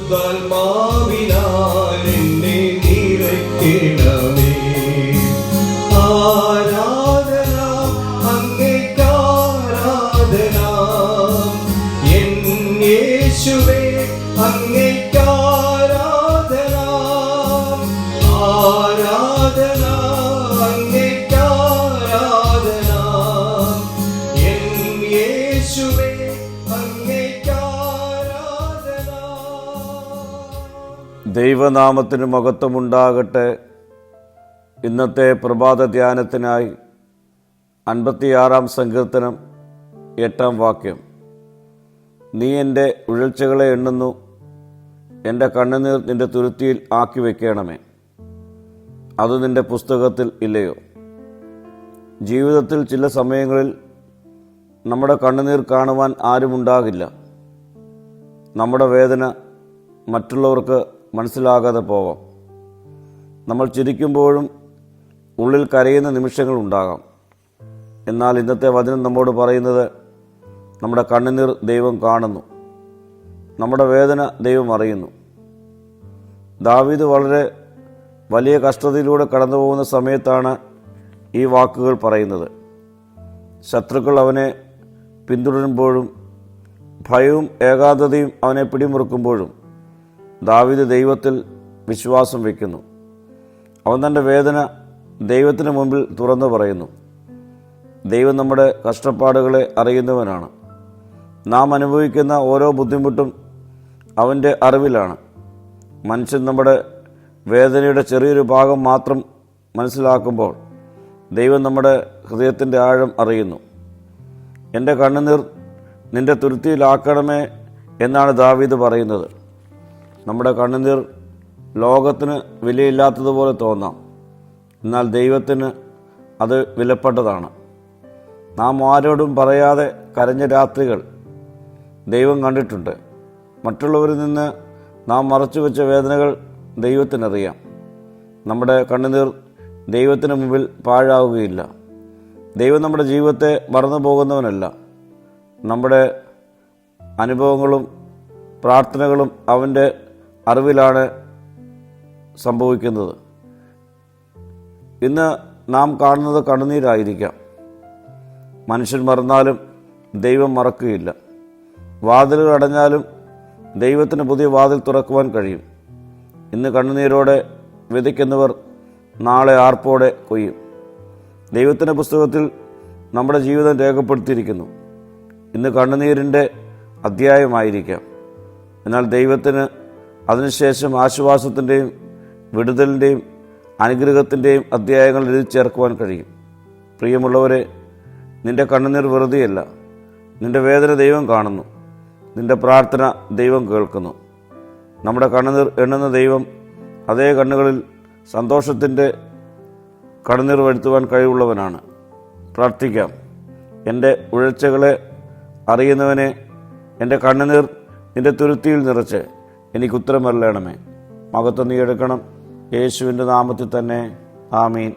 പരിശുദ്ധാത്മാവിനാൽ എന്നെ നിറയ്ക്കണമേ. ആരാധന അങ്ങേക്കാരാധന, എൻ യേശുവേ അങ്ങേക്കാരാധന. ആരാധന അങ്ങേക്കാരാധന, എൻ യേശുവേ അങ്ങേക്കാരാധന. ദൈവനാമത്തിന് മഹത്വമുണ്ടാകട്ടെ. ഇന്നത്തെ പ്രഭാത ധ്യാനത്തിനായി 56 സങ്കീർത്തനം 8 വാക്യം. നീ എൻ്റെ ഉഴൽച്ചകളെ എണ്ണുന്നു, എൻ്റെ കണ്ണുനീർ നിൻ്റെ തുരുത്തിയിൽ ആക്കി വയ്ക്കണമേ. അത് നിൻ്റെ പുസ്തകത്തിൽ ഇല്ലയോ? ജീവിതത്തിൽ ചില സമയങ്ങളിൽ നമ്മുടെ കണ്ണുനീർ കാണുവാൻ ആരുമുണ്ടാകില്ല. നമ്മുടെ വേദന മറ്റുള്ളവർക്ക് മനസ്സിലാകാതെ പോവാം. നമ്മൾ ചിരിക്കുമ്പോഴും ഉള്ളിൽ കരയുന്ന നിമിഷങ്ങളുണ്ടാകാം. എന്നാൽ ഇന്നത്തെ വചനം നമ്മോട് പറയുന്നത് നമ്മുടെ കണ്ണുനീർ ദൈവം കാണുന്നു, നമ്മുടെ വേദന ദൈവം അറിയുന്നു. ദാവീദ് വളരെ വലിയ കഷ്ടതയിലൂടെ കടന്നു പോകുന്ന സമയത്താണ് ഈ വാക്കുകൾ പറയുന്നത്. ശത്രുക്കൾ അവനെ പിന്തുടരുമ്പോഴും ഭയവും ഏകാന്തതയും അവനെ പിടിമുറുക്കുമ്പോഴും ദാവീദ് ദൈവത്തിൽ വിശ്വാസം വയ്ക്കുന്നു. അവൻ തൻ്റെ വേദന ദൈവത്തിന് മുമ്പിൽ തുറന്നു പറയുന്നു. ദൈവം നമ്മുടെ കഷ്ടപ്പാടുകളെ അറിയുന്നവനാണ്. നാം അനുഭവിക്കുന്ന ഓരോ ബുദ്ധിമുട്ടും അവൻ്റെ അറിവിലാണ്. മനുഷ്യൻ നമ്മുടെ വേദനയുടെ ചെറിയൊരു ഭാഗം മാത്രം മനസ്സിലാക്കുമ്പോൾ ദൈവം നമ്മുടെ ഹൃദയത്തിൻ്റെ ആഴം അറിയുന്നു. എൻ്റെ കണ്ണുനീർ നിൻ്റെ തുരുത്തിയിലാക്കണമേ എന്നാണ് ദാവീദ് പറയുന്നത്. നമ്മുടെ കണ്ണുനീർ ലോകത്തിന് വിലയില്ലാത്തതുപോലെ തോന്നാം, എന്നാൽ ദൈവത്തിന് അത് വിലപ്പെട്ടതാണ്. നാം ആരോടും പറയാതെ കരഞ്ഞ രാത്രികൾ ദൈവം കണ്ടിട്ടുണ്ട്. മറ്റുള്ളവരിൽ നിന്ന് നാം മറച്ചുവെച്ച വേദനകൾ ദൈവത്തിനറിയാം. നമ്മുടെ കണ്ണുനീർ ദൈവത്തിന് മുമ്പിൽ പാഴാവുകയില്ല. ദൈവം നമ്മുടെ ജീവിതത്തെ മറന്നു പോകുന്നവനല്ല. നമ്മുടെ അനുഭവങ്ങളും പ്രാർത്ഥനകളും അവൻ്റെ അറിവിലാണ് സംഭവിക്കുന്നത്. ഇന്ന് നാം കാണുന്നത് കണ്ണുനീരായിരിക്കാം. മനുഷ്യൻ മറന്നാലും ദൈവം മറക്കുകയില്ല. വാതിലുകൾ അടഞ്ഞാലും ദൈവത്തിന് പുതിയ വാതിൽ തുറക്കുവാൻ കഴിയും. ഇന്ന് കണ്ണുനീരോടെ വിതയ്ക്കുന്നവർ നാളെ ആർപ്പോടെ കൊയ്യും. ദൈവത്തിൻ്റെ പുസ്തകത്തിൽ നമ്മുടെ ജീവിതം രേഖപ്പെടുത്തിയിരിക്കുന്നു. ഇന്ന് കണ്ണുനീരിൻ്റെ അധ്യായമായിരിക്കാം, എന്നാൽ ദൈവത്തിന് അതിനുശേഷം ആശ്വാസത്തിൻ്റെയും വിടുതലിൻ്റെയും അനുഗ്രഹത്തിൻ്റെയും അധ്യായങ്ങൾ എഴുതി ചേർക്കുവാൻ കഴിയും. പ്രിയമുള്ളവരെ, നിൻ്റെ കണ്ണുനീർ വെറുതെയല്ല. നിൻ്റെ വേദന ദൈവം കാണുന്നു, നിൻ്റെ പ്രാർത്ഥന ദൈവം കേൾക്കുന്നു. നമ്മുടെ കണ്ണുനീർ എണ്ണുന്ന ദൈവം അതേ കണ്ണുകളിൽ സന്തോഷത്തിൻ്റെ കണ്ണുനീർ വരുത്തുവാൻ കഴിവുള്ളവനാണ്. പ്രാർത്ഥിക്കാം. എൻ്റെ ഉഴൽച്ചകളെ അറിയുന്നവനെ, എൻ്റെ കണ്ണുനീർ നിൻ്റെ തുരുത്തിയിൽ നിറച്ച് എനിക്ക് ഉത്തരമരുളണമേ. മഹത്വം നീ എടുക്കണം. യേശുവിൻ്റെ നാമത്തിൽ തന്നെ. ആമീൻ.